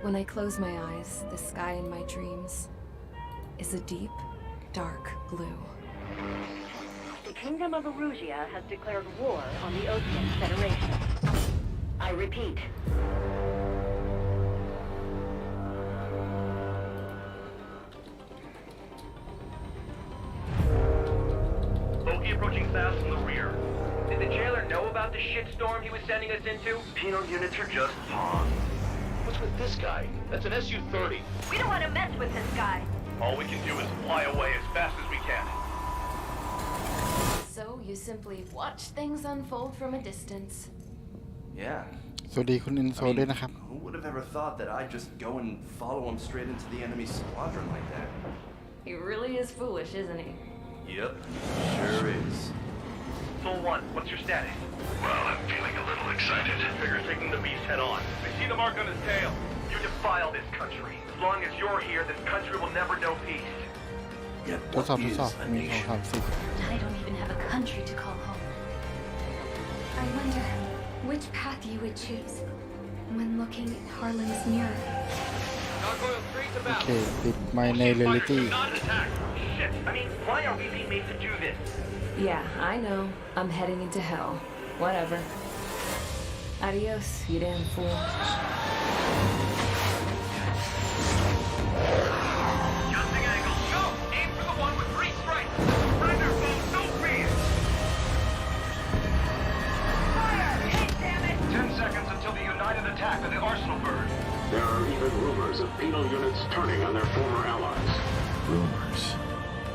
When I close my eyes, the sky in my dreams is a deep, dark blue. The Kingdom of Erusea has declared war on the Ocean Federation. I repeat. Loki approaching fast from the rear. Did the jailer know about the shitstorm he was sending us into? Penal units are just pawns. What's with this guy? That's an Su-30. We don't want to mess with this guy. All we can do is fly away as fast as we can. So you simply watch things unfold from a distance. Yeah. สวัสดีคุณอินโซด้วยนะครับ Who would have ever thought that I'd just go and follow him straight into the enemy squadron like that? He really is foolish, isn't he? Yep, sure is. Soul 1, what's your status? Well, I'm feeling a little excited. Trigger's taking the beast head on. I see the mark on his tail. You defile this country. As long as you're here, this country will never know peace. Yet ทดสอบ what ทด is สอบ a มีของ nation? 30 I don't even have a country to call home. I wonder which path you would choose when looking at Harlan's mirror. Not going straight to โอ battle. เคปิดไมค์ในเรียลิตี้ Not attack. Shit. I mean, why are we being made to do this? Yeah, I know. I'm heading into hell. Whatever. Adios, you damn fool. Adjusting angle. Go! Aim for the one with 3 strikes. Surrender, folks. No fear. Fire! Hey, damn it! 10 seconds until the united attack of the arsenal burn. There are even rumors of penal units turning on their former allies. Rumors.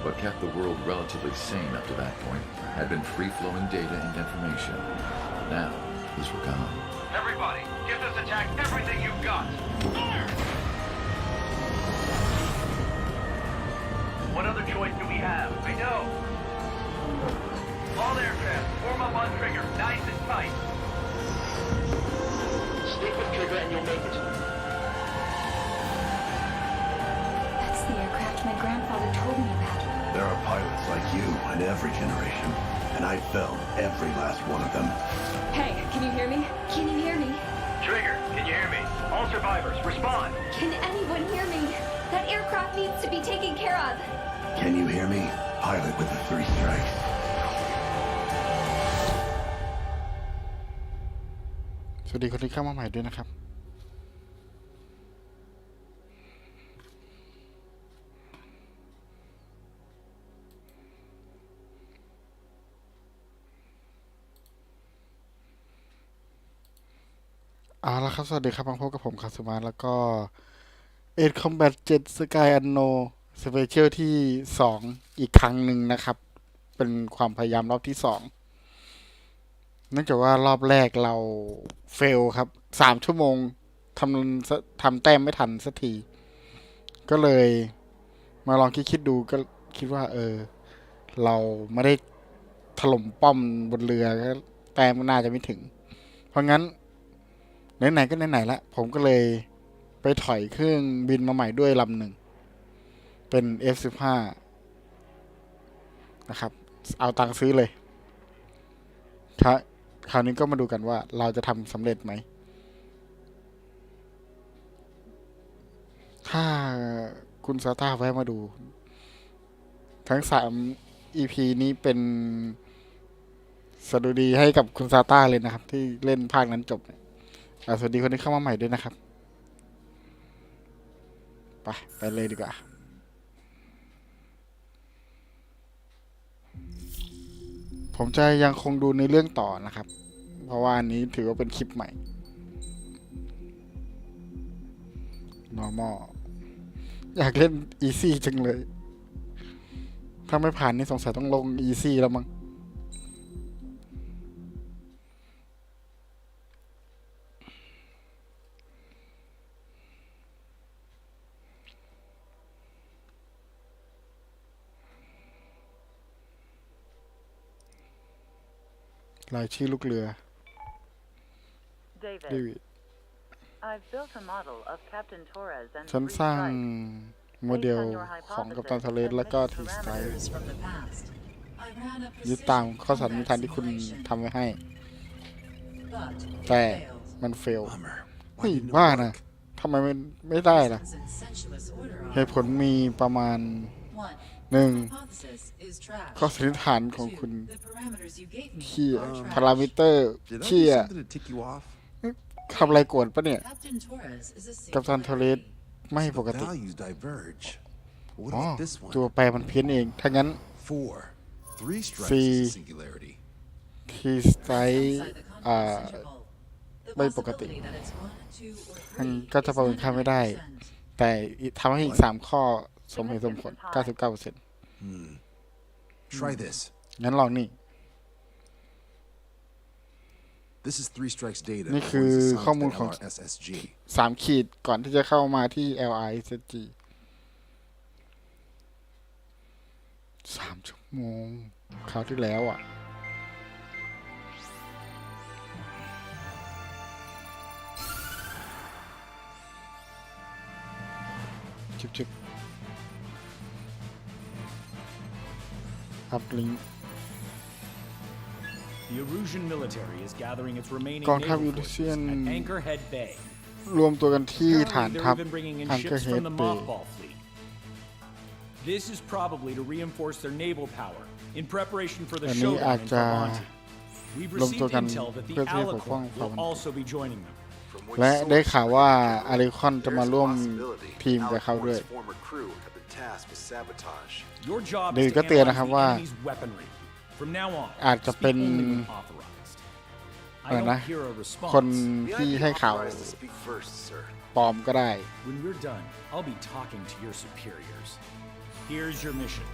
What kept the world relatively sane up to that point had been free-flowing data and information. Now, these were gone. Everybody, give this attack everything you've got. Fire! What other choice do we have? I know. All aircraft, form up on trigger, nice and tight. Stick with trigger and you'll make it. That's the aircraft my grandfather told me about. There are pilots like you in every generation, and I felled every last one of them. Hey, can you hear me? Can you hear me? Trigger, can you hear me? All survivors, respond. Can anyone hear me? That aircraft needs to be taken care of. Can you hear me? Pilot with the 3 strikes. สวัสดีคนที่เข้ามาใหม่ด้วยนะครับเอาละครับสวัสดีครับมาพบกับผมคาสุมาแล้วก็8 Combat 7 Sky Anno Special ที่ 2 อีกครั้งหนึ่งนะครับ เป็นความพยายามรอบที่ 2 เนื่องจากว่ารอบแรกเราเฟลครับ3 ชั่วโมงทำแต้มไม่ทันสักที ก็เลยมาลองคิดดูก็คิดว่าเราไม่ได้ถล่มป้อมบนเรือก็แต้มน่าจะไม่ถึง เพราะงั้นไหนๆก็ไหนๆละผมก็เลยไปถอยเครื่องบินมาใหม่ด้วยลำหนึ่งเป็น F15 นะครับเอาตังค์ซื้อเลยคราวนี้ก็มาดูกันว่าเราจะทำสำเร็จไหมถ้าคุณซาต้าแวะมาดูทั้ง3 EP นี้เป็นสดุดีให้กับคุณซาต้าเลยนะครับที่เล่นภาคนั้นจบสวัสดีคนที่เข้ามาใหม่ด้วยนะครับไปเลยดีกว่าผมจะยังคงดูในเรื่องต่อนะครับเพราะว่าอันนี้ถือว่าเป็นคลิปใหม่ normal อยากเล่น easy จังเลยถ้าไม่ผ่านนี่สงสัยต้องลง easy แล้วมั้งรายชื่อลูกเรือ David, I've built a model of Captain Torres and ฉัน three สร้าง strikes. โมเดลของกัปตันทะเลและก็ทีสไตล์ยึดตามข้อสันนิษฐานที่คุณทำไว้ให้แต่มันเฟลเฮ้ยว่านะ ทำไมไม่ได้ล่ะ เหตุผลมีประมาณ 1. ข้อสันนิษฐานของคุณเชี่ยพารามิเตอร์ Did I เชี่ do ย something to tick you off? ทำอะไรโกรธปะเนี่ย กัปตันเทเรสไม่ปกติ Values diverge. What อ๋อ about this ตัว one? แปรมันเพี้ยนเอง ถ้างั้น 4. 3 strikes See. is a singularity. ทีสไตล์ไม่ปกติมันก็จะประเมินค่าไม่ได้ แต่ทำให้อีก 3 ข้อสมเหตุสมผล 99% Try this. งั้นลองนี่ This is 3 strikes data. นี่คือ according to ข้อมูล Sonic ของ LRSSG. 3 ขีดก่อนที่จะเข้ามาที่ LRSG 3 ชั่วโมงคราวที่แล้วอ่ะ จุบอัพลิงก์ The Erusian military is gathering its remaining กองทัพ naval ยูริเซีย forces น at Anchorhead Bay. รวมตัวกันที่ฐาน Apparently, ทัพ they're even bringing in อังเกอ ships ร์เฮด from the เบย์ mothball fleet. This is probably to reinforce their naval power in preparation for the อันนี้ showdown อาจ in จะ Farbanti. We've รวมตัว received กัน intel that the เพื่อที่จะปกป้อง Alicorn ฟา will วัน also be joining them. และได้ข่าวว่าอาริคอนจะมาร่วมทีมกับเขาด้วย former crew have been tasked with sabotage. Your job หรือ is ก็ to เตือน analyze นะครับ the ว่า enemy's weaponry. From now on, อาจจะเป็น speak only when authorized. อะไร I นะ don't hear a คน response. ที่ให้ข่าว Authorized to speak first, sir. ปลอมก็ได้ When we're done, I'll be talking to your superiors. Here's your mission.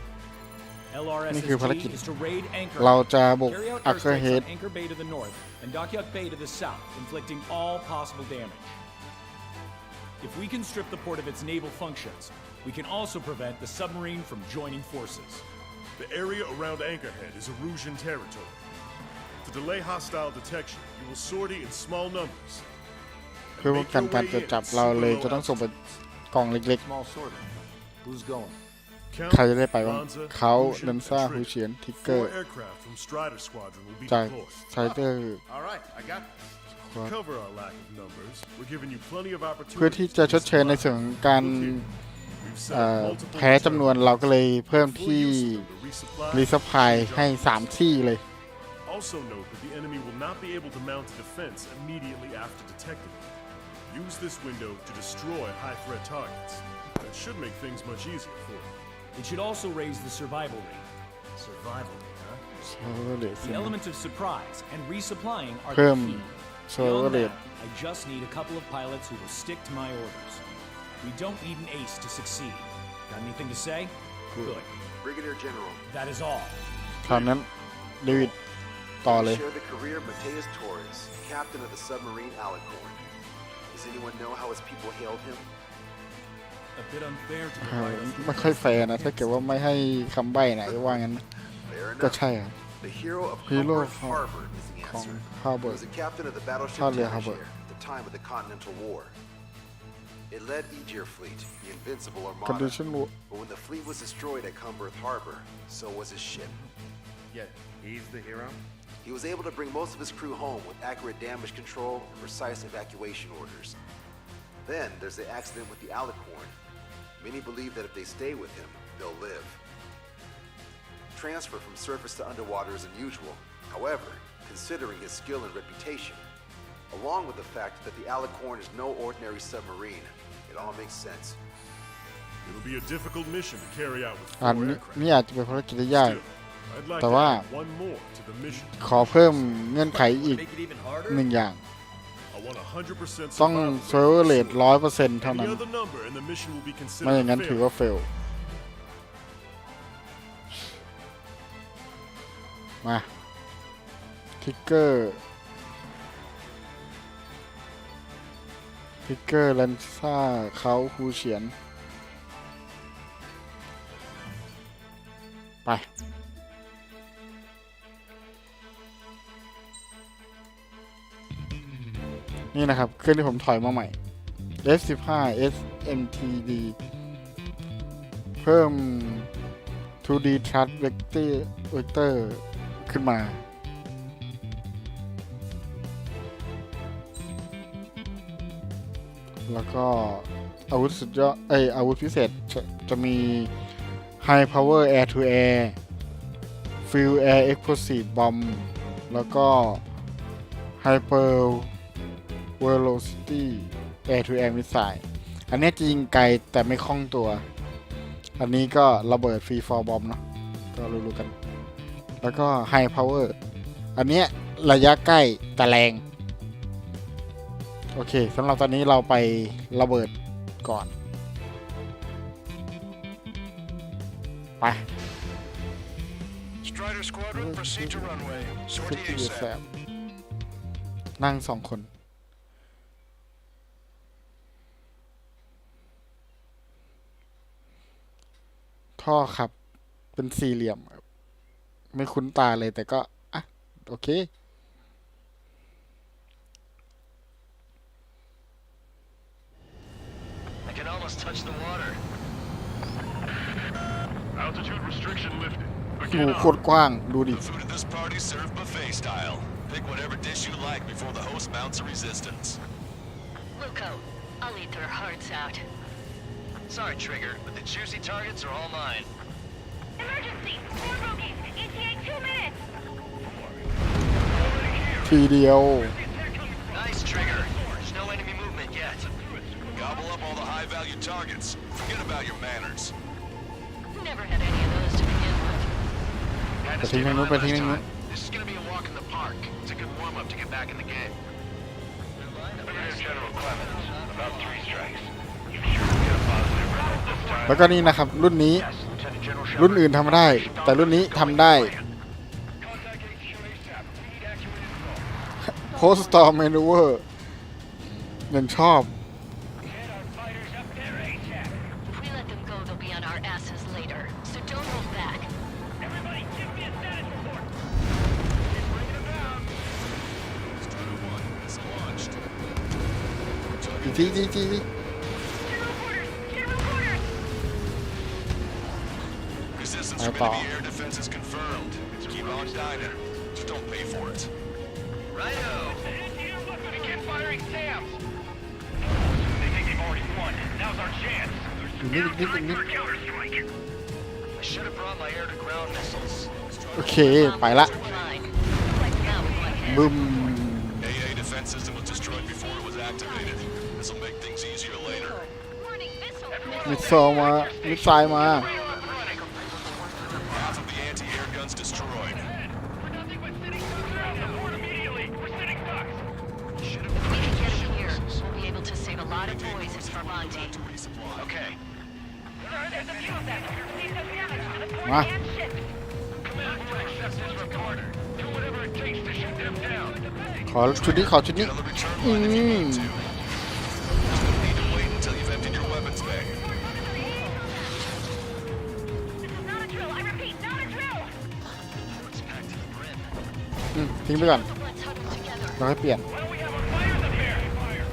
นี่คือภารกิจ LRSSG is to raid เรา Anchorhead, จะบุก carry out อัคเคอร์ airstrikes เฮด on Anchor Bay to the north and Dockyard Bay to the south, inflicting all possible damage. If we can strip the port of its naval functions, we can also prevent the submarine from joining forces. The area around Anchorhead is Erusian territory. To delay hostile detection, you will sortie in small numbers. เพื่อป้องกันการตรวจจับเราเลยจะต้องส่งไปกล่องเล็ก Small sorting. Who's going? ๆ ใครจะได้ไปบ้างเขาเดนซ่าฮูเฉียนทิกเกอ 4 ร์ aircraft from Strider Squadron will be จาก deployed. ไซเตอร์ All right, I got this. To cover our lack of numbers, we're giving you plenty of เพื่อ opportunities. ที่จะชดเชยในส่วนของการ We've set up multiple แพ้จำนวนเราก็เลยเพิ่ม full ที่ use of them to resupply รีซัพพลายให้ 3 ที่เลย Also note that the enemy will not be able to mount a defense immediately after detecting them. Use this window to destroy high-threat targets. That should make things much easier for you. It should also raise the survival rate. Survival rate, huh? เซอร์เวอร์เรท The element of surprise and resupplying are เพิ่ the ม key. เซอร์เวอร์ Beyond เรท that, I just need a couple of pilots who will stick to my orders. We don't need an ace to succeed. Got anything to say? Good. Brigadier General. That is all. คราวนั้นเดวิดต่อเลย Share the career of Mateus Torres, captain of the submarine Alicorn. Does anyone know how his people hailed him? A bit unfair to ไม่ค่อยแฟร์นะ ถ้าเกิดว่าไม่ให้คำใบ้นะว่างั้น Fair ก็ enough. ใช่ครับ The hero of Hero Commerce of- Harbor is the ของ answer. ฮาร์ He เบิร์ was the captain of the battleship Charlie Derbyshire Harbor. at the time of the Continental War. It led Aegir Fleet, the invincible คอนดิ armada. ชั่น But when the fleet was destroyed at Cumberth Harbor, so was his ship. Yet, he's the hero? He was able to bring most of his crew home with accurate damage control and precise evacuation orders. Then there's the accident with the Alicorn. Many believe that if they stay with him, they'll live. Transfer from surface to underwater is unusual. However, considering his skill and reputation, along with the fact that the Alicorn is no ordinary submarine, it all makes sense. It'll be a difficult mission to carry out with อัน 4 นี้ aircraft. นี่อาจจะเป็นภารกิจที่ยาก Still, I'd like แต่ to ว่า add one more to the mission. ขอเพิ่มเงื่อนไขอีก Make it even harder? หนึ่งอย่าง I want 100% ต้อง survival เซอร์เวอร์เรท rate. 100%เท่า Any นั้น other number and the mission will be ไม่อย่าง considered นั้น a ถือ failure. ว่าเฟล มาทิกเกอร์แลนซ่าเขาฮูเฉียน ไป นี่นะครับเครื่องที่ผมถอยมาใหม่ F15 SMTD เพิ่ม 2D Thrust Vector ขึ้นมา พ แล้วก็อาวุธสุดยอดอาวุธพิเศษจะมี High Power Air to Air Field Air Explosive Bomb แล้วก็ Hyper Velocity Air to Air Missile อันนี้จะยิงไกลแต่ไม่คล่องตัวอันนี้ก็ระเบิด Free Fall Bomb เนาะก็รู้ๆกันแล้วก็ High Power อันนี้ระยะใกล้แต่แรงโอเคสำหรับตอนนี้เราไประเบิดก่อนไป Strider Squadron, proceed to runway. นั่ง2 คนท่อครับเป็นสี่เหลี่ยมไม่คุ้นตาเลยแต่ก็อ่ะโอเคหูโคตรกว้างดูดิ I'll eat their hearts out. Sorry, Trigger, but the juicy targets are all mine. Emergency! 4 bogeys! ETA 2 minutes! ทีเดียว Nice, Trigger. There's no enemy movement yet. Gobble up all the high-value targets. Forget about your manners. Never had any of those to begin with.ไปทิ้งในนู้นไปทิ้งในนู้น This is gonna be a walk in the park. It's a good warm-up to get back in the game. General Clemens, about 3 strikes. You sure to get a positive result this time? แล้วก็นี่นะครับรุ่นนี้รุ่นอื่นทำไม่ได้แต่รุ่นนี้ทำได้ Post Storm Maneuver ยังชอบ If we let them go, they'll be on our asses later. So don't hold back. Everybody, give me a status report. Strider 1 is launched. ที Resistance from enemy air defenses confirmed. Keep on diving. Just don't pay for it. Righto. Begin firing SAMs. They think they've already won. Now's our chance. Now time for a counterstrike. I should have brought my air-to-ground missiles. โอเคไปละ Fine. Like now with my head. บึ้ม AA defense system was destroyed before it was activated. This will make things easier later. Warning, missile. มิสไซล์มามิสไซล์มา Half of the anti-air guns destroyed. We're nothing but sitting ducks. Report immediately. We're sitting ducks. If we can get them here, we'll be able to save a lot of boys at Farbanti. Okay. There's a few of them. Leave them damage to the port มา and ship. Command will accept this reporter. Do whatever it takes to shoot them down. ขอชุดนี้ขอชุดนี้ Another return line if you need to. Just don't need to wait until you've emptied your weapons bag. This is not a drill. I repeat, not a drill. It's packed to the brim. ทิ้งไปก่อน Let's huddle together. เราให้เปลี่ยน Why don't we have our fires up here? Fire.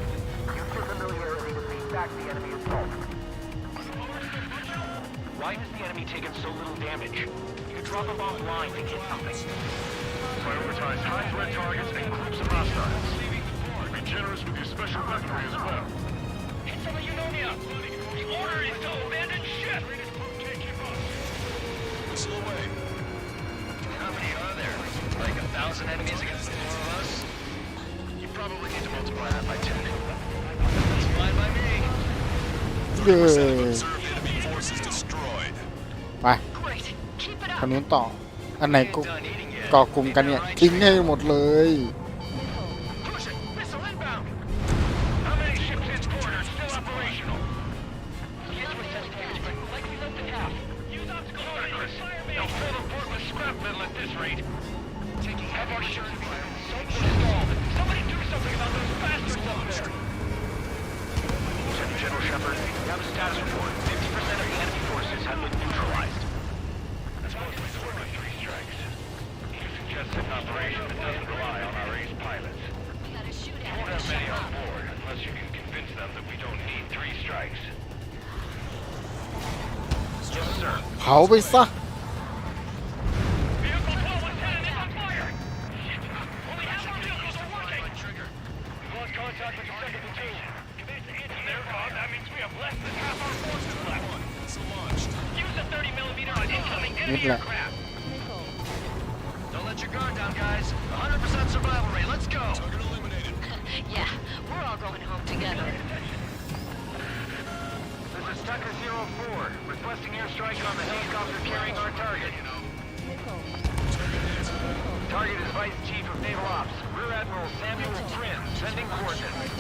Use your familiarity to beat back the enemy assault. Why is the enemy taking so little damage? You could drop them offline to hit something. Prioritize high-threat targets and groups of hostiles. Be generous with your special weaponry as well. Hit some of Eunonia! The order is to abandon ship! Whistle away. How many are there? Like 1,000 enemies against 4 of us? You probably need to multiply that by 10. That's fine by me. เย้ Observed enemy forces destroyed. ไป Great. Keep it คน up. นู้นต่ออันไหน Done eating yet? ก่อกลุ่มกันเนี่ยทิ้งให้หมดเลย Push it! Missile inbound! How many ships in port are still operational? Yes, we sent damage, but likely less than half. Use obstacle fires. They'll fill the port with scrap metal at this rate. Taking half our ships fire. Stalled. Somebody do something about those bastards up there! General Shepard, we have a status report. 50% of the enemy forces have been neutralized. That's mostly 4 by 3 strikes. You suggest an operation that doesn't rely on our ace pilots. We gotta shoot We at won't it. have many on board unless you can convince them that we don't need 3 strikes. Yes, sir. เผาไปซะ Vehicle 12 Lieutenant is on fire! Shit! Only half our vehicles are working! Trigger. We've lost contact with the second platoon. Convince less than half our forces left. Use the 30mm on incoming enemy Good luck. aircraft. Don't let your guard down, guys. 100% survival rate. Let's go. Target eliminated. Yeah, we're all going home together. This is Tucker 04, requesting airstrike on the helicopter carrying our target. Target is Vice Chief of Naval Ops, Rear Admiral Samuel Prin, sending coordinates.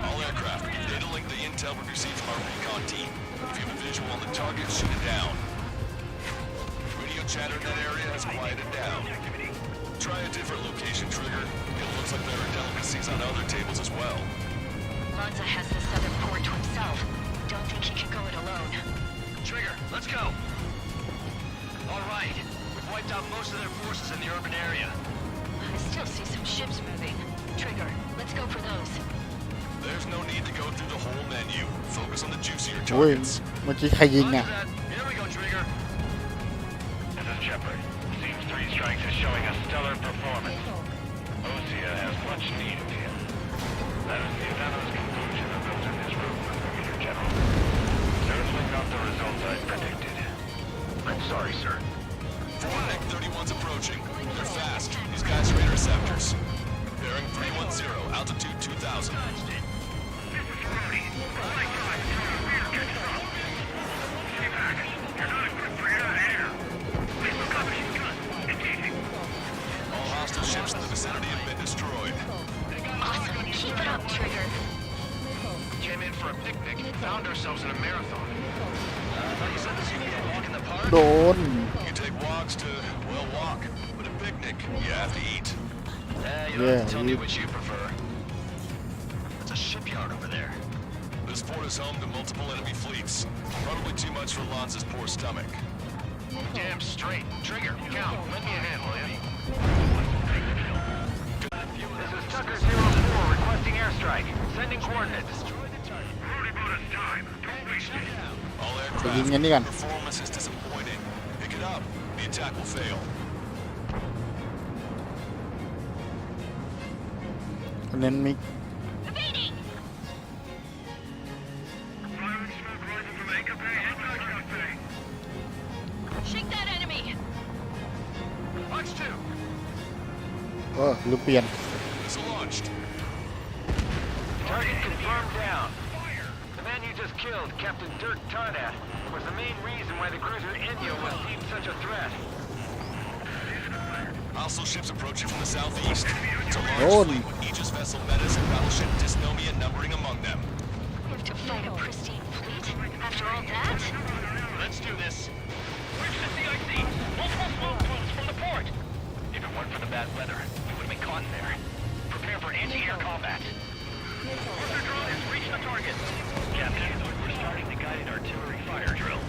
All aircraft, data link the intel we received from our recon team. If you have a visual on the target, shoot it down. Radio chatter in that area has quieted down. Try a different location, Trigger. It looks like there are delicacies on other tables as well. Lanza has the southern port to himself. Don't think he can go it alone. Trigger, let's go. All right, we've wiped out most of their forces in the urban area. I still see some ships moving. Trigger, let's go for those. There's no need to go through the whole menu. Focus on the juicier โอ้ย targets. เมื่อกี้ใครยิง Roger อ่ะ that. Here we go, Trigger. This is Shepard. Seems 3 strikes is showing a stellar performance. Erusea has much need of him. That is the unanimous conclusion of those in this room, Major General. Certainly not the results I predicted. I'm sorry, sir. Forward 31's approaching. They're fast. These guys are interceptors. Bearing 310, altitude 2000. All hostile ships in the vicinity have been destroyed. Awesome. Keep it up, Trigger. Came in for a picnic, found ourselves in a marathon. I thought you said this would be a walk in the park? โดน You take walks to, well, walk. But a picnic, you have to eat. You don't have to tell me Yeah, what you prefer. It's a shipyard over there. This port is home to multiple enemy fleets. Probably too much for Lanza's poor stomach. Damn straight. Trigger, count. Lend me a hand, will you? This is Tucker 04 requesting airstrike. Sending coordinates. Already bought us time. Don't waste it. All ไปยิงกัน aircraft, นี่กัน performance is disappointing. Pick it up. The attack will fail. เน้นมิก Evading! Shake that enemy! Punch 2. หรือเปลี่ยน Missile launched. Target confirmed down. The man you just killed, Captain Dirk Tarnat, was the main reason why the cruiser Enyo was deemed such a threat. Hostile ships approaching from the southeast. It's a large Oh. fleet with Aegis vessel Metas and battleship Dysnomia numbering among them. We have to fight a pristine fleet after all that? Let's do this. Reach the CIC. Multiple smoke plumes from the port. If it weren't for the bad weather, we would have been caught in there. Prepare for anti-air combat. Order drone has reached the target. Captain, we're starting the guided artillery fire drill.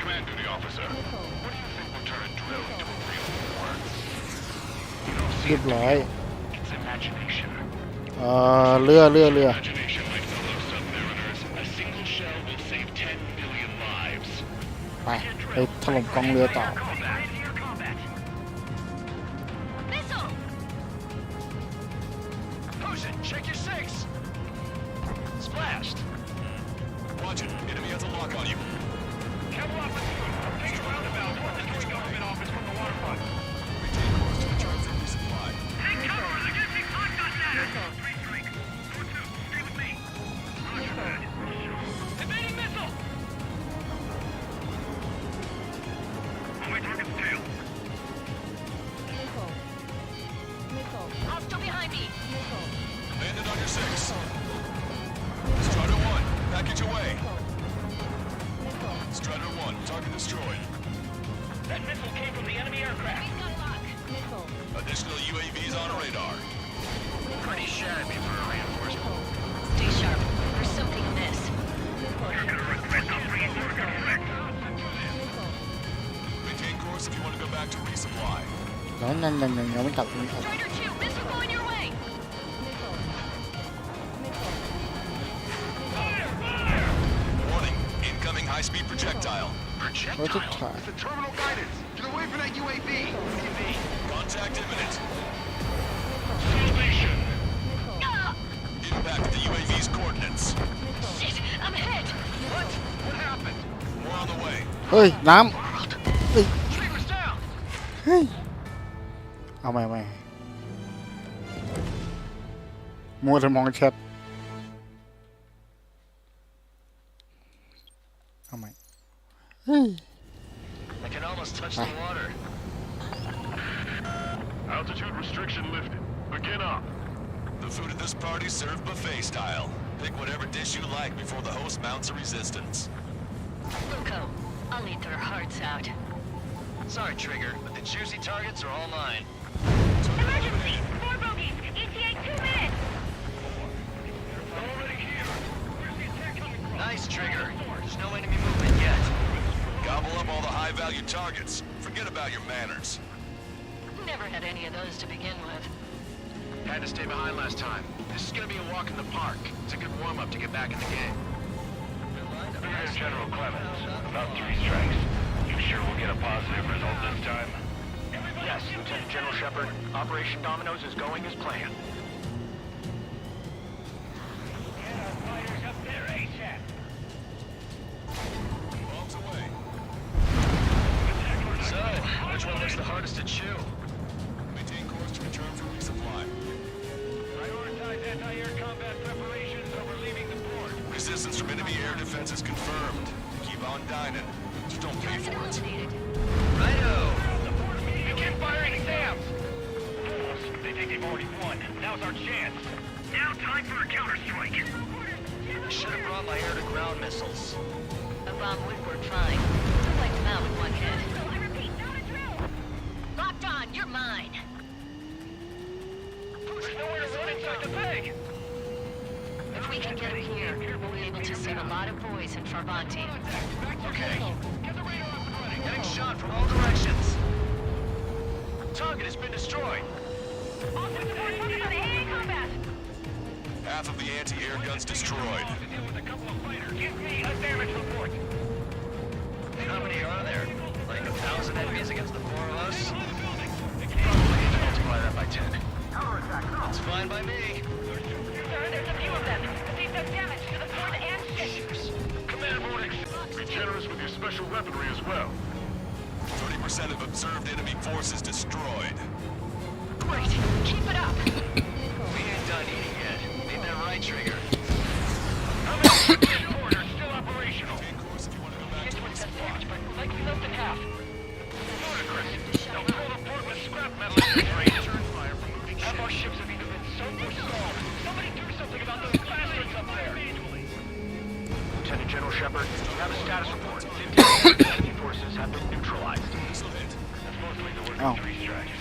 Command duty officer. What do you think will turn a drill into a real war? You don't see เรียบร้อย It's imagination. เรือ Imagination, my fellow submariners. A single shell will save 10 million lives. ไปถล่มกองเรือต่อ Missile! Potion, check your 6. Splashed. Watch it. Enemy has a lock on you. Capital Office 2. Take a roundabout towards the joint government office from the waterfront. Retain course to return for resupply. Take cover. They're gonna take contact at us. 3 strike. 4-2. Stay with me. Roger that. Evading missile. On my target's tail. Hostile behind me! Bandit on your 6. Strider 1, package away. Strider 1, target destroyed. That missile came from the enemy aircraft. He's got a lock! Additional UAVs on radar. Pretty shabby for a reinforcement. Stay sharp. There's something amiss. You're gonna regret not bringing more conflict. Maintain course if you want to go back to resupply. ยังไม่กลับ Strider 2, missile going your way! Warning, incoming high-speed projectile. รถทุกถ่าย It's the terminal guidance. Get away from that UAV. Contact imminent. Salvation. Ah! Back to the UAV's coordinates. Shit, I'm hit. What? What happened? More on the way. เฮ้ยน้ำ Trigger's down. เฮ้ยเอาใหม่มัวแต่มองแชทเอาใหม่เฮ้ย I can almost touch the water. Altitude restriction lifted. Begin up. The food at this party served buffet style. Pick whatever dish you like before the host mounts a resistance. Luco, I'll eat their hearts out. Sorry, Trigger, but the juicy targets are all mine. Emergency! 4 bogeys! ETA 2 minutes! Nice, Trigger. There's no enemy movement yet. Gobble up all the high-value targets. Forget about your manners. Never had any of those to begin with. Had to stay behind last time. This is gonna be a walk in the park. It's a good warm-up to get back in the game. Here's General Clemens. About 3 strikes. You sure we'll get a positive result this time? Yes, Lieutenant General Shepard. Operation Dominoes is going as planned. Bombs away. So, which one looks the hardest to chew? Maintain course to return for resupply. Prioritize anti-air combat preparations over leaving the port. Resistance from enemy air defense is confirmed. Keep on dining. Just don't pay for it. Righto! Begin firing SAMs! They think they've already won. Now's our chance. Now time for a counterstrike. I should have brought my air-to-ground missiles. A bomb would work fine. I'll wipe them out with one hit. Locked on, you're mine. There's nowhere to run inside the bag. If we can get him here, we'll be able to save a lot of boys in Farbanti. Okay. Getting shot from all directions. Target has been destroyed. Half of the anti-air guns destroyed. Give me a damage report. How many are there? Like 1,000 enemies against the 4 of us? Probably need to multiply that by 10. That's fine by me. Sir, there's a few of them. They've done damage to the port and ships. Command morning. Be generous with your special weaponry as well. 30% of observed enemy forces destroyed. Great. Keep it up. We ain't done eating yet. Ain't that right, Trigger? How many quarters still operational? Maintain course if you want to go back to resupply. Likely less than half. Ludicrous. Don't fill the port with scrap metal in this range. Fire from moving ships. Half our ships have either been sunk or stalled. Somebody do something about those bastards up there. Lieutenant General Shepard, you have a status report. 50 enemy forces have been neutralized. Missile hit. That's mostly the work Oh. of 3 strikes.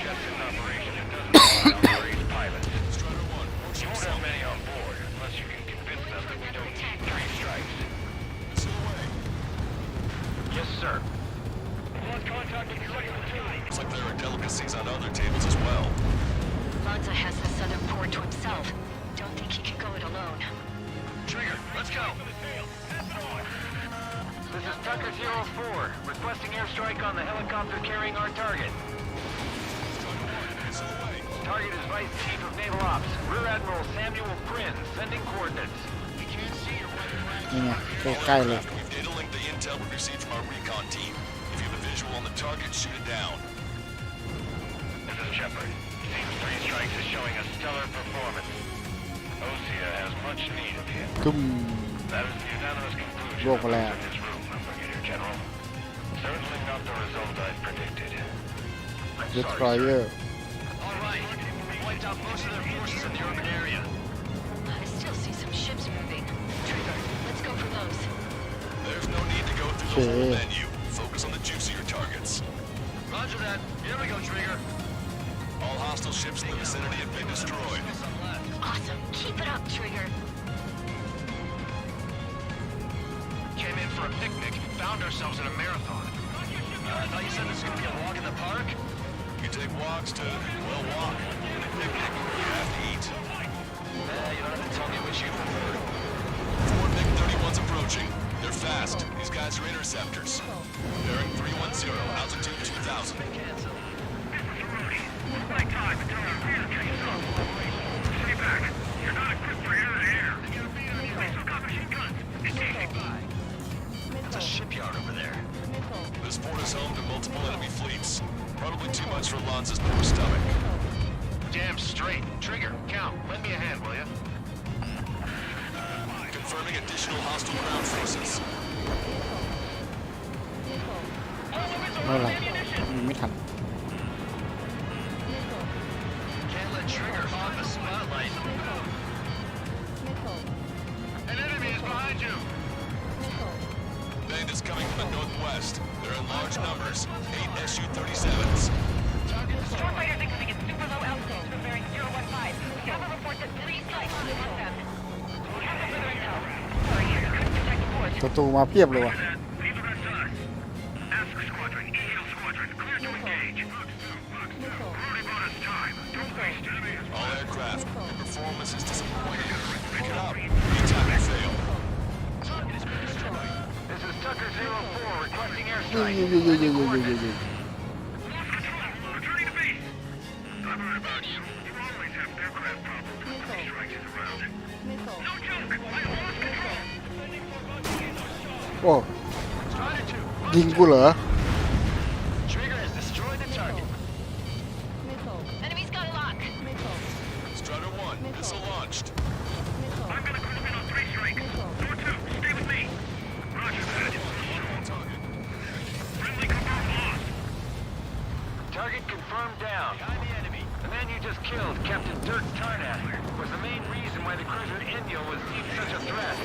Just an operation that doesn't allow underage pilots. Strider 1. You won't have many on board unless you can convince them that we don't need 3 strikes. Missile away. Yes, sir. Lost contact with your regular team. Looks like there are delicacies on other tables as well. Lanza has the southern port to himself. Don't think he can go it alone. Trigger, let's go. This is Tucker 04, requesting airstrike on the helicopter carrying our target. Missile away. Target is Vice Chief of Naval Ops, Rear Admiral Samuel Prin, sending coordinates. We can't see your weapon range. นี่ไงใกล้ๆเลย We've data linked the intel we received from our recon team. If you have a visual on the target, shoot it down. This is Shepard. Team 3 strikes is showing a stellar performance. Erusea has much need of him. ตุ้ม That is the unanimous conclusion Roll of for those that. in this room, Brigadier General. Certainly not the result I predicted. I'm sorry, sir. Destroyer All right. We wiped out most of their forces in the urban area. I still see some ships moving. Trigger, let's go for those. There's no need to go through the whole menu. Focus on the juicier targets. Roger that. Here we go, Trigger. All hostile ships in the vicinity have been destroyed. Awesome. Keep it up, Trigger. Came in for a picnic, found ourselves at a marathon. I thought you said this was going to be a walk in the park? You take walks to, well, walk. In a picnic, you have to eat. You don't have to tell me which you prefer. 4 MiG-31's approaching. They're fast. These guys are interceptors. Bearing 310, altitude 2,000. My time to turn our rear case off. Stay back. Franz's poor stomach. Damn straight. Trigger, count. Lend me a hand, will you? Confirming additional hostile ground forces. ไม่เป็นไรไม่ทัน Can't let Trigger hog the spotlight. An enemy is behind you. Bandits coming from the northwest. They're in large numbers. 8 Su-37s. Starfighter exiting at super low altitude from bearing 015. We have a report that 3 sites on them. We have no further intel. Sorry, couldn't detect the force. ศัตรูมาเพียบเลยว่ะ Leave the rest to us. Ask Squadron, EO Squadron, clear to engage. Already bought us time. Don't waste it. All aircraft. Your performance is disappointing. Pick it up. Anytime you fail. Target has been destroyed. This is Tucker 04 requesting ยิง airstrike. ยิงยิงยิงยิงยิงยิงยิง Lost control. Returning to base. I've heard about you. You always have aircraft problems when the strike is around. No joke. I lost control. โอ้ Strider 2. ยิงกูเหรอ Trigger has destroyed the target. Enemy's got a lock. Strider 1, missile launched. I'm gonna call in on 3 strikes. Door 2, stay with me. Roger that. Target. Friendly confirmed lost. Target confirmed down. Behind the enemy. The man you just killed, Captain Dirk Tarnath, was the main reason why the cruiser Inyo was deemed such a threat.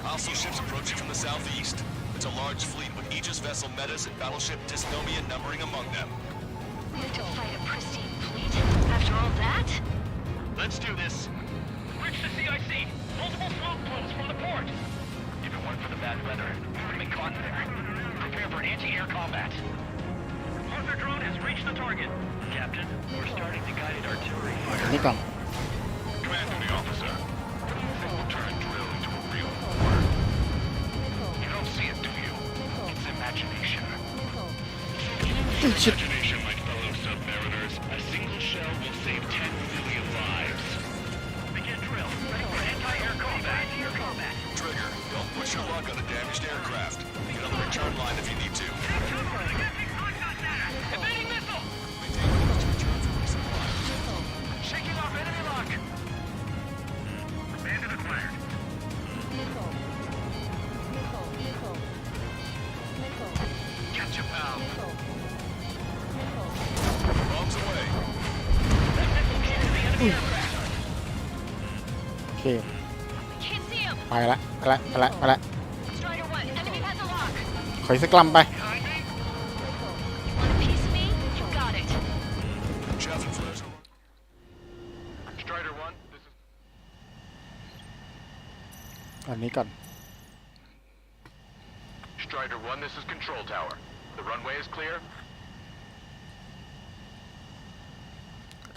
Hostile ships approaching from the southeast. It's a large fleet with Aegis vessel Metas and battleship Dysnomia numbering among them. To fight a pristine fleet after all that? Let's do this. Reach the CIC. Multiple smoke plumes from the port. If it weren't for the bad weather, we would have been caught there. Prepare for anti-air combat. Arthur drone has reached the target. Captain, we're starting to guided artillery อัน fire. นี้ก่อน Command duty officer. What do you think will turn drill into a real war? You don't see it, do you? It's imagination. Imagination, my fellow submariners. A single shell will save 10 million lives. Begin drill. Ready for anti-air combat. Trigger, don't push your luck on a damaged aircraft. Get on the return line if you need to. Evading missile! Maintain course to return for resupply. Shaking off enemy lock. Bandit acquired. Catch a pal. Bombs away. That missile came to the enemy aircraft. โอเค Can't see him. ไปละไปละไปละไปละ Strider 1, enemy has a lock. ขออีกสักลำไป Behind me? You want a piece of me? You got it. Chaff and flares. Strider 1, this is... อันนี้ก่อน Strider 1, this is Control Tower. The runway is clear?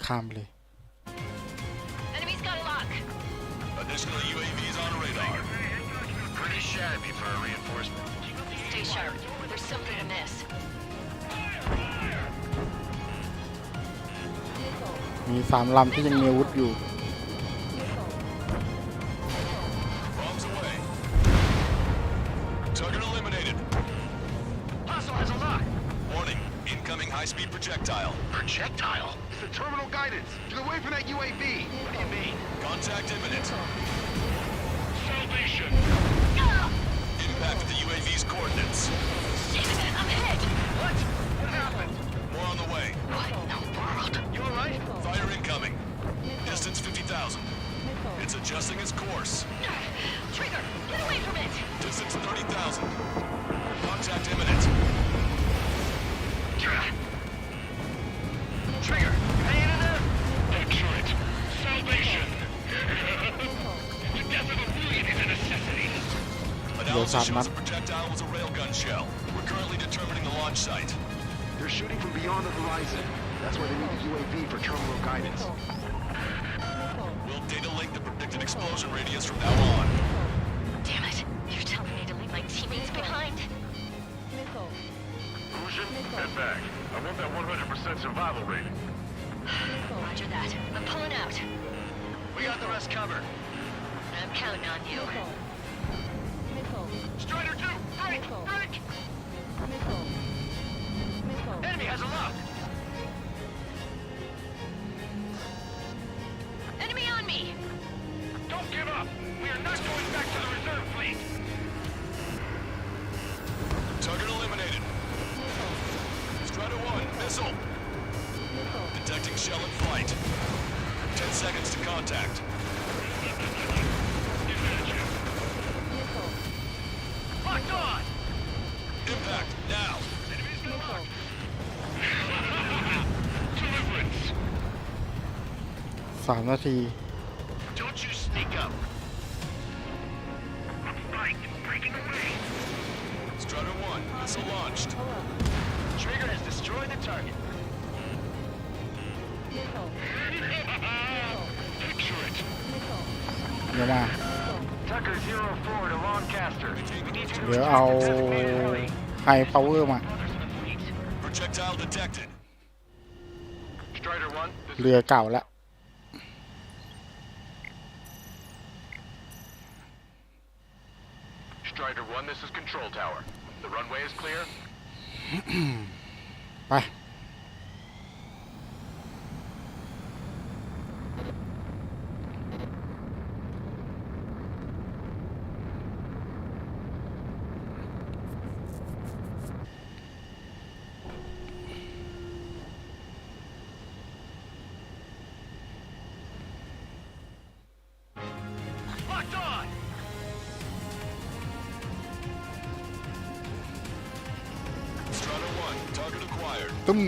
ข้ามเลย Enemy's got a lock. Additional UAVs on radar. Pretty shabby for a reinforcement. Stay sharp. There's something amiss. มี3 ลำที่ยังมีอาวุธอยู่ Bombs away. Target eliminated. Hostile has a lock. Warning, incoming high-speed projectile. Projectile? It's the terminal guidance. Get away from that UAV. What do you mean? Contact imminent. Salvation. Impact at the UAV's coordinates. Damn it, I'm hit. What? What happened? More on the way. What in the world? You alright? Fire incoming. Distance 50,000. It's adjusting its course. Trigger, get away from it. Distance 30,000. Contact imminent. Trigger, hanging in there? Excellent. Salvation. The death of a million is a necessity. Analysis shows the projectile was a railgun shell. We're currently determining the launch site. They're shooting from beyond the horizon. That's why they need the UAV for terminal guidance. We'll data link the predicted explosion radius from now on. Damn it. You're telling me to leave my teammates behind? Fusion, head back. I want that 100% survival rate. Roger that. I'm pulling out. We got the rest covered. I'm counting on you. Strider 2, break! Break! Enemy has a lock. Enemy on me! Don't give up. We are not going back to the reserve fleet. Target eliminated. Strider 1, missile. Detecting shell in flight. 10 seconds to contact. Locked on. Impact, now. Enemies no lock. Deliverance. 3 นาที Don't you sneak up. Right, breaking away. Strider 1, missile launched. Trigger has destroyed the target. Picture it. เดี๋ยวมา Tucker 04 to Lancaster. We need you to เดี๋ยวเอา retrieve the designated heli. ไฮพาวเวอร์มา Projectile detected. Strider 1, this เรือเก่าแล้ว Strider 1, this is control tower. The runway is clear. ไป Locked on. Strider 1, target acquired. ตุ้ม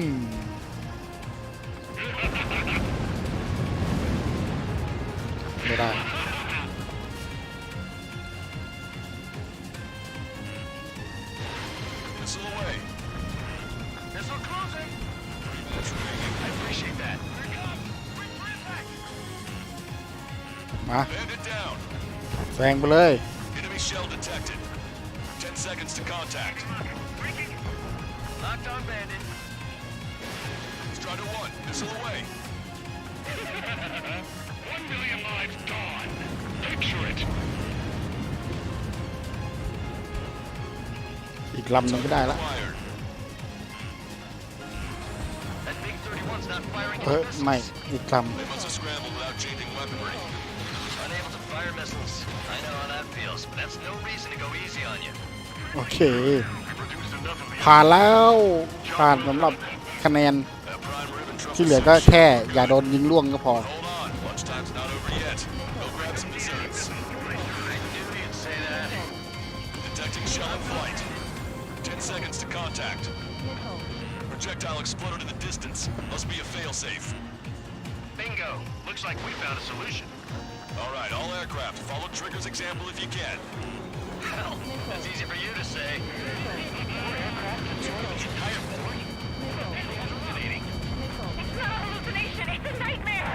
ไม่ได้ Missile away. Missile closing. 3 minutes remaining. I appreciate that. Here it comes. Wait for impact. มา Bandit down. แซงไปเลย Enemy shell detected. 10 seconds to contact. Breaking. Locked on bandit. Strider 1, missile away. 1 million lives gone. Picture it. อีกลำหนึงก็ได้ละ Acquired. That big 31's not firing เฮ้ย any ไม่ missiles. อีกล They must have scrambled without changing weaponry. Unable to fire missiles. I know how that feels, but that's no reason to go easy on you. ำโอเค Reduced enough of the ผ่านแล้ว ผ่านสำหรับคะแนน That prime ribbon trouble ที่เหลือก็แค่อย่าโดนยิงล่วงก็พอ Hold on, lunchtime's not over yet. Go grab some desserts. I knew you'd say that. Detecting shell in flight. 10 seconds to contact. Projectile exploded in the distance. Must be a failsafe. Bingo. Looks like we found a solution. All right, all aircraft, follow Trigger's example if you can. Hell, that's easy for you to say. The entire board? Hallucinating. It's not a hallucination, it's a nightmare!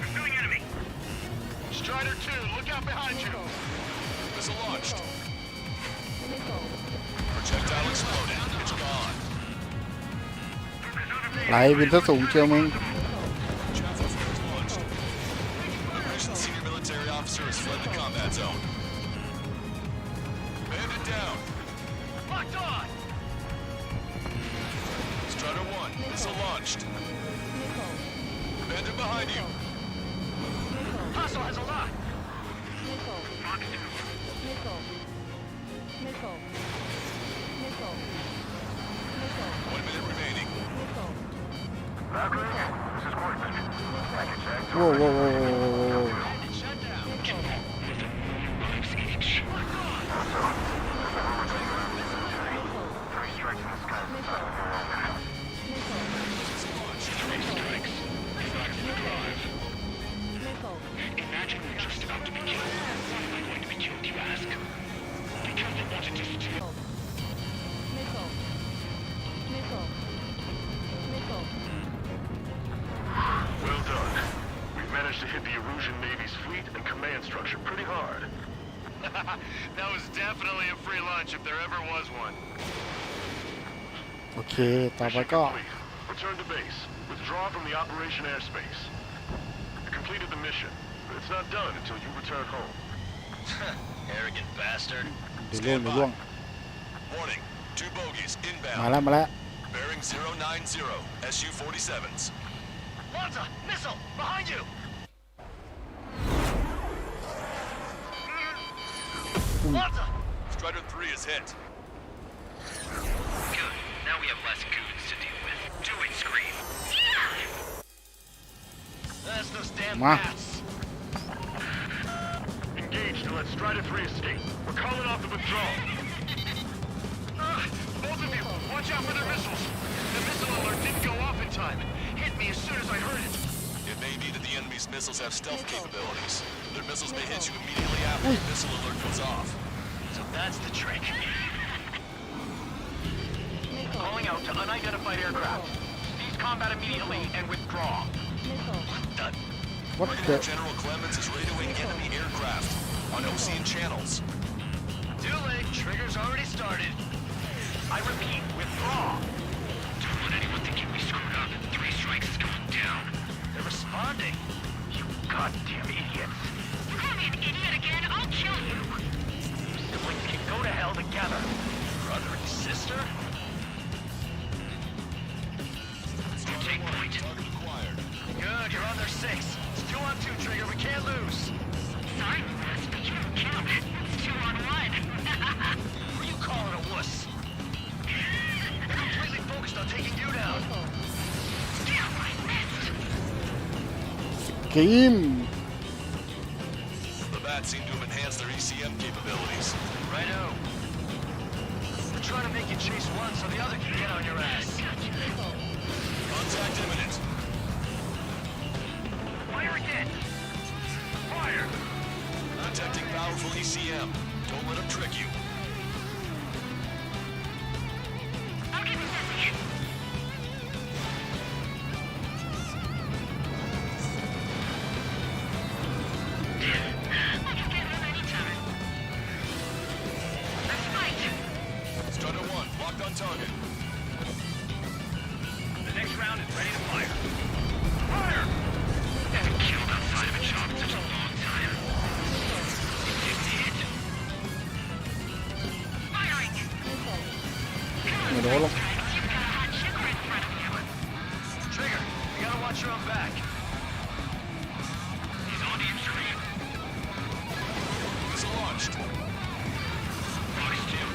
Pursuing enemy. Strider 2, look out behind you. Missile launched. Projectile exploded. It's gone. ไหลบินซะสูงเชียวมึง Javelin is launched. Operation senior military officer has fled the combat zone. Bandit down. Locked on. Strider 1, missile launched. Bandit behind you. Hostile has a lock. Fox 1 minute remaining. Valkyrie, this is Portman. Package check. โว้วโว้วโว้วโว้วโว้ว Shut down. Lives each. Locked on. Three strikes in the sky is the time of your own. Three strikes. Relax the drive. Imagine we're just about to be killed. Why am I going to be killed, you ask? Because they wanted to steal. Well done. We've managed to hit the Erusea Navy's fleet and command structure pretty hard. That was definitely a free lunch if there ever was one. โอเค ต่อไปก็ Return to base. Withdraw from the operation airspace. You completed the mission, but it's not done until you return home. Arrogant bastard. เดี๋ยวล่วงเดี๋ยวล่วง Warning. Two bogies มา inbound. แล้วมาแล้ว Bearing 090, SU-47s. Lanza, missile, behind you! Lanza! Strider 3 is hit. Good. Now we have less goons to deal with. Do it, Scream. That's those damn Ma. bats. Engage to let Strider 3 escape. We're calling off the withdrawal. Both of you, watch out for their missiles. The missile alert didn't go off in time. It hit me as soon as I heard it. It may be that the enemy's missiles have stealth capabilities. Their missiles may hit you immediately after the missile alert goes off. So that's the trick. Calling out to unidentified aircraft. Cease combat immediately and withdraw. Done. What the General Clemens is radioing enemy aircraft on Ocean channels. Too late. Trigger's already started. I repeat, withdraw. Don't let anyone think you'll be screwed up. 3 strikes is going down. They're responding. You goddamn idiots. You call me an idiot again, I'll kill you. Siblings can go to hell together. Brother and sister? You take point. Good, you're on their 6. It's 2 on 2, Trigger. We can't lose. Sorry, Wuss, but you don't count. It's 2 on 1. Who are you calling a wuss? They're completely focused on taking you down. Damn, I missed. กิม The bats seem to have enhanced their ECM capabilities. Righto. We're trying to make you chase one so the other can get on your ass. Contact imminent. Fire again. Fire. Detecting powerful ECM. Don't let them trick you. I'll keep it busy. I can get home anytime. Let's fight. Strider 1, locked on target. The next round is ready to fire. Fire! Haven't killed outside of a job in such a long time. Hit. Firing. ไม่โดนหรอก You've got a hot chipper in front of you. Trigger, you gotta watch your own back. He's on the Scream. Missile launched. Box 2.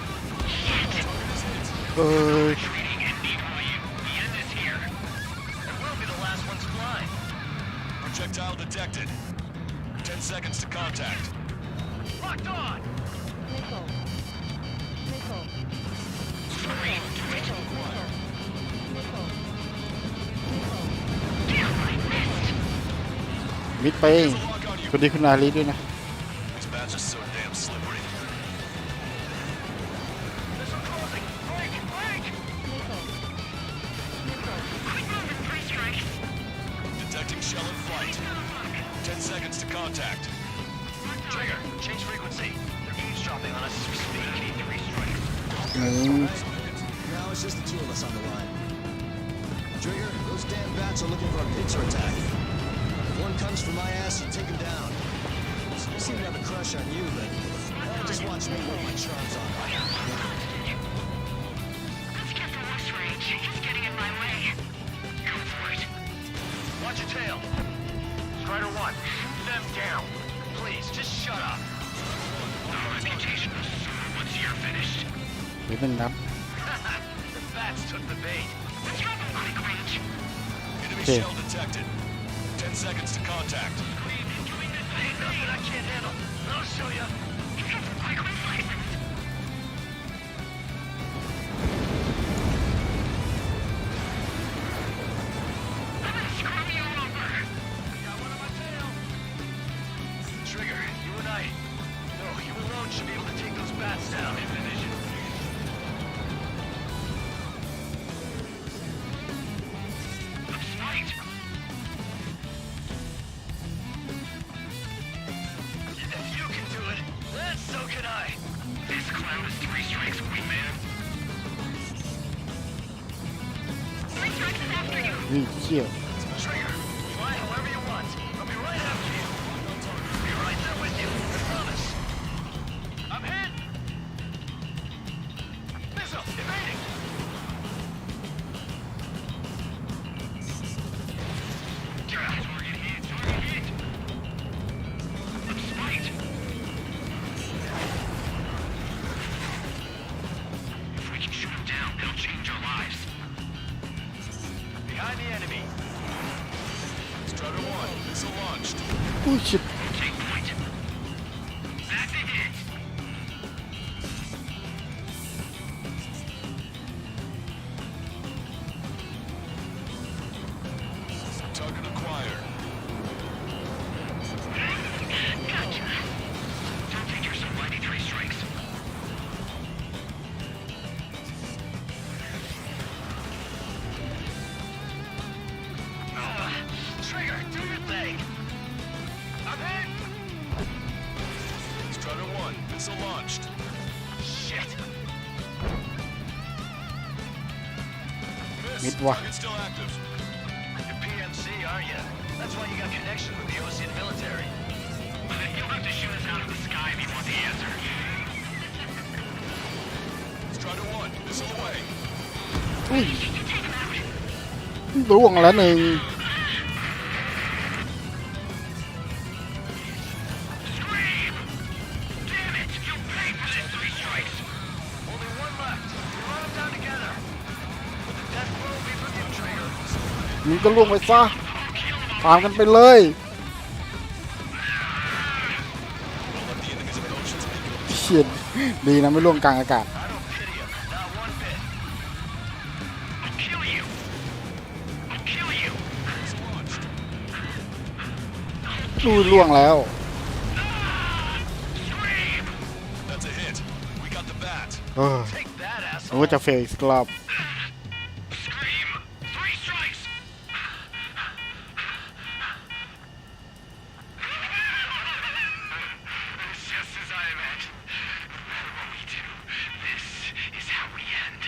เอ้ย Retreating and equally. The end is here. And we'll be the last ones flying. Projectile detected. 10 seconds to contact. Locked on! Scream, do it. Damn, I missed. มิดไปคุณดีคุณนาลีด้วยนะ These bats are so damn slippery. Missile closing. Break! Break! Quick move in 3 strikes. Detecting shell in flight. 10 seconds to contact. Trigger, change frequency. They're eavesdropping on us as we speak. Need 3 strikes. หนึ่ง Now it's just the 2 of us on the line. Trigger, those damn bats are looking for a pincer attack. If one comes for my ass, you take him down. You seem to have a crush on you, but just watch me work my charms on her. Let's get the Wuss range. He's getting in my way. Go for it. Watch your tail. Strider 1, them down. Please, just shut up. Our reputation will soar once you're finished. หรือหนึ่งนัด The bats took the bait. Let's have him quick range. Enemy Okay. shell detected. 10 seconds to contact. Queen, doing this ain't nothing I can't handle. I'll show you. He's got some quick reflexes. I'm gonna screw you over. Got one on my tail. Trigger, you and I. No, you alone should be able to take those bats down in division. I'm spiked. If you can do it, then so can I. This clown is 3 strikes, wingman. 3 strikes is after you. นี่เขี้ยว Trigger, fly however you want. I'll be right after you. I'll be right there with you, I promise. I'm hit. Missile, evade! อุ้ยชิบ Target acquired. Gotcha. Don't think you're some mighty three strikes. Trigger, do your thing. I'm hit. Strider 1, missile launched. Shit. Miss. Mid-wa. Target still active. You're PMC, aren't you? That's why you got connection with the Ocean military. You'll have to shoot us out of the sky if you want the answer. Strider 1, missile away. อุ้ยล่วงแล้วหนึ่ง Scream! Damn it! You'll pay for this 3 strikes. Only one left. We run them down together. But the death blow will be for you, Trigger. มึงก็ล่วงไปซะตามกันไปเลย Don't let the enemy's emotions make you เฉียดดีนะไม่ล่วงกลางอากาศ I don't pity you. Not one bit. I'll kill you. I'll kill you. launched. ดูล่วงแล้ว Scream! That's a hit. We got the bat. เออ Take that, มันก็ asshole. จะเฟลอีกรอบ Scream! 3 strikes! It's just as I imagined. No matter what we do, this is how we end.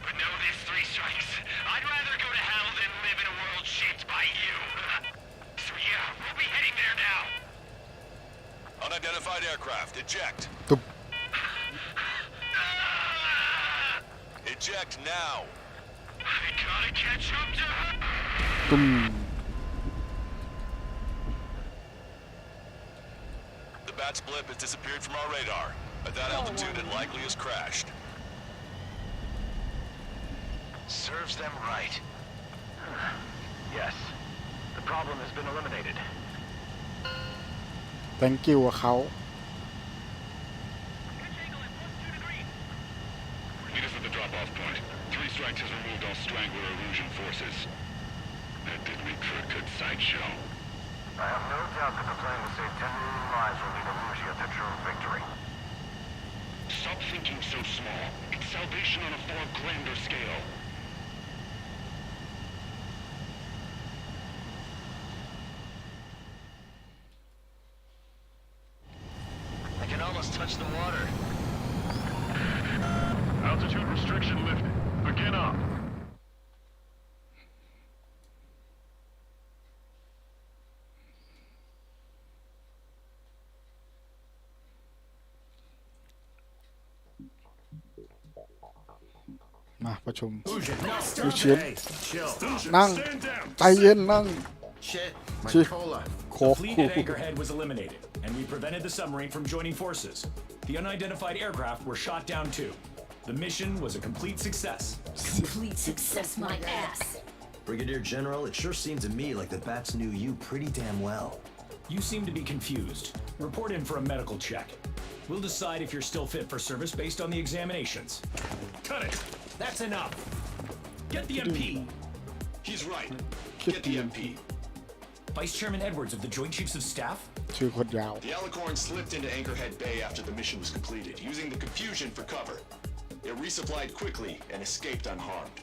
But know this 3 strikes. I'd rather go to hell than live in a world shaped by you. So yeah, we'll be heading there now. Unidentified aircraft. Eject. ตุ๊บ Eject now. I gotta catch up to her. ตุ้ม The bat's blip has disappeared from our radar. At that altitude, it likely has crashed. Serves them right. Yes. The problem has been eliminated. thank you กับเขา Meet us at the drop-off point. 3 strikes has removed all strangler Erusian forces. That did make for a good sideshow. I have no doubt that the plan to save 10 million lives will lead Erusea to true victory. Stop thinking so small. It's salvation on a far grander scale. I can almost touch the water. Altitude restriction lifted. Begin up. มาประชุม Fusion, ดูเชียน chill. นั่ง Stand down. ใจเย็นนั่ง Shit, my Shit. cola. โค The ก fleet at Anchorhead was eliminated, and we prevented the submarine from joining forces. The unidentified aircraft were shot down too. The mission was a complete success. Complete success, my ass. Brigadier General, it sure seemed to me like the bats knew you pretty damn well. You seem to be confused. Report in for a medical check. We'll decide if you're still fit for service based on the examinations. Cut it. That's enough. Get the MP. He's right. Get the MP. Vice Chairman Edwards of the Joint Chiefs of Staff? ชื่อโคนยาว The Alicorn slipped into Anchorhead Bay after the mission was completed, using the confusion for cover. It resupplied quickly and escaped unharmed.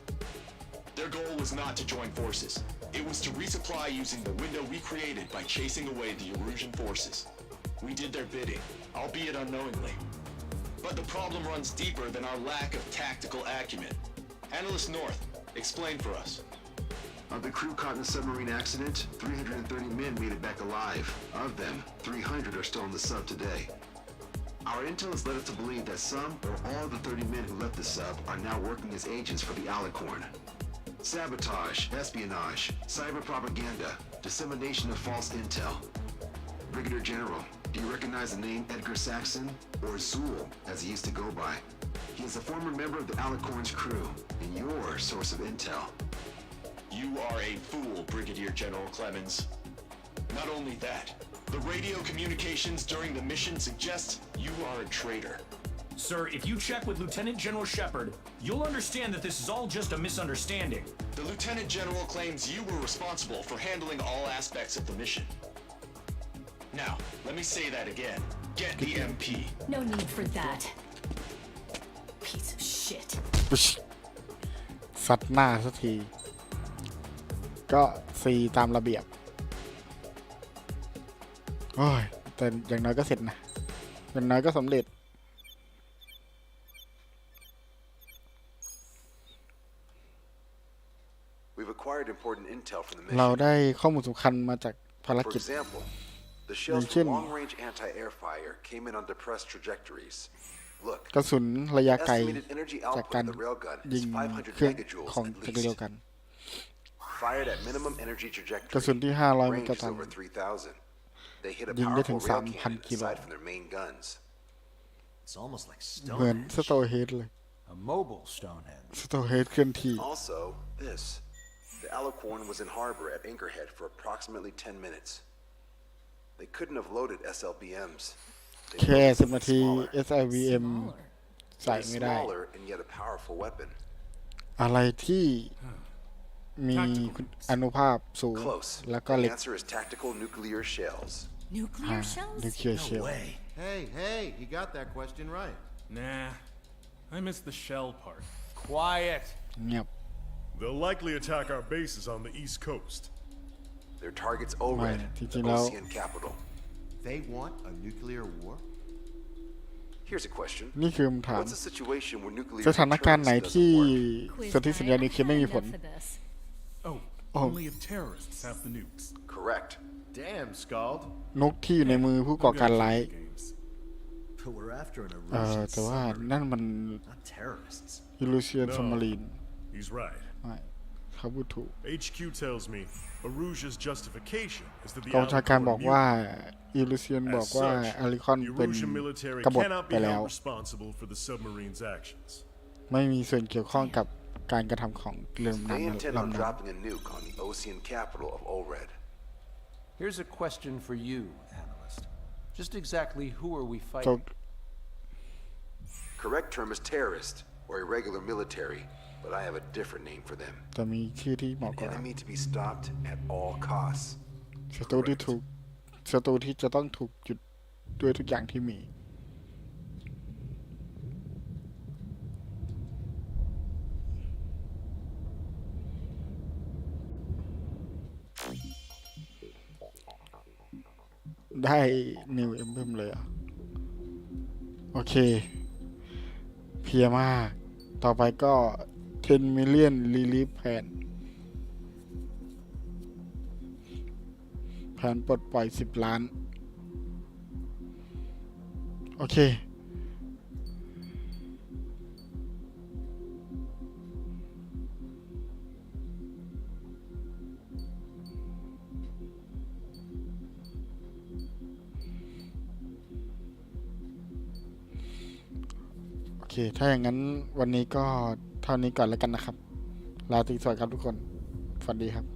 Their goal was not to join forces. It was to resupply using the window we created by chasing away the Erusian forces. We did their bidding, albeit unknowingly. But the problem runs deeper than our lack of tactical acumen. Analyst North, explain for us. Of the crew caught in the submarine accident, 330 men made it back alive. Of them, 300 are still in the sub today. Our intel has led us to believe that some or all of the 30 men who left the sub are now working as agents for the Alicorn. Sabotage, espionage, cyber propaganda, dissemination of false intel. Brigadier General, do you recognize the name Edgar Saxon, or Zool, as he used to go by? He is a former member of the Alicorn's crew, and your source of intel. You are a fool, Brigadier General Clemens. Not only that, The radio communications during the mission suggest you are a traitor. Sir, if you check with Lieutenant General Shepard, you'll understand that this is all just a misunderstanding. The Lieutenant General claims you were responsible for handling all aspects of the mission. Now, let me say that again. Get the MP. No need for that. Piece of shit. สัตว์หน้าสักทีก็ซีตามระเบียบโอ้ยแต่อย่างน้อยก็เสร็จนะอย่างน้อยก็สำเร็จ We've acquired important intel from the mission. เราได้ข้อมูลสำคัญมาจากภาร For กิจ example, the shells from long-range anti-air fire came in on depressed trajectories. Look, กระสุนระยะไกล estimated energy จาก output การ of the railgun ยิ is ง 500 เครื่อง megajoules ของ at จากเดียว least. กัน Fired at minimum energy กระสุน trajectory, ที่ 500 เม range กะ is ตัน over 3,000. They hit a ยิงได้ถึ powerful ง rail cannon 3,000 กิโล aside from their main guns. It's almost like เหมือน Stonehenge. สโตเฮดเลย A mobile Stonehenge. สโตเฮดเคลื่อนที่ Also, this. The Alicorn was in harbor at Anchorhead for approximately 10 minutes. They couldn't have loaded SLBMs. They แค่ loaded 10 นาที something smaller. SIVM ใส่ It's ไม่ได้ smaller and yet a powerful weapon. อะไรที่มีอนุภาพสูง Close. แล้วก็ The เล็ก answer is tactical nuclear shells. Nuclear shells? นิวเคลียร์เชล Hey, he got that question right. Nah, I missed the shell part. Quiet. เงียบ They'll likely attack our bases on the East Coast. Their target's ORED, the Ocean capital. They want a nuclear war? Here's a question. นี่คือคำถาม What's a situation where nuclear สถานการณ์ไหน deterrence ที่ doesn't work? สนธิสัญญานิวเคลียร์ไม่มีผล Oh, only if terrorists have the nukes. Correct. Damn, Scald. นกที่อยู่ในมือผู้ก่อการร้าย But we're after an แต่ Erusea ว่า submarine, นั่นมัน not terrorists. อิลูเซียนซัมมารีน He's right. เขาพูดถูก HQ tells me Erusea's justification is that the กองบัญชาการบอกว่า Alicorn อิลูเซียน mutiny. บอก As ว่า such, อาริคอน the เป็น Erusian military กบฏ cannot ไป be แล้ว held responsible for the submarine's actions. ไม่มีส่วนเกี่ยวข้องกับการกระทำของเรือดำ They น้ำ intend on ลำนั้น dropping a nuke on the Ocean capital of ORED. Here's a question for you, analyst. Just exactly who are we จ fighting? บ Correct term is terrorist or irregular military, but I have a different name for them. แต่มีชื่อที่เหมาะ An กว่า enemy to be stopped at all costs. ศัตรูที่จะต้องถูกหยุดด้วยทุกอย่างที่มี ได้นิวเอมเบมเลยอ่ะ โอเค เพียมาก ต่อไปก็ 10 million relief plan แผนปลดปล่อย 10 ล้าน โอเค โอเค ถ้าอย่างนั้นวันนี้ก็เท่านี้ก่อนแล้วกันนะครับ ลาตรีสวัสดิ์ครับทุกคน สวัสดีครับ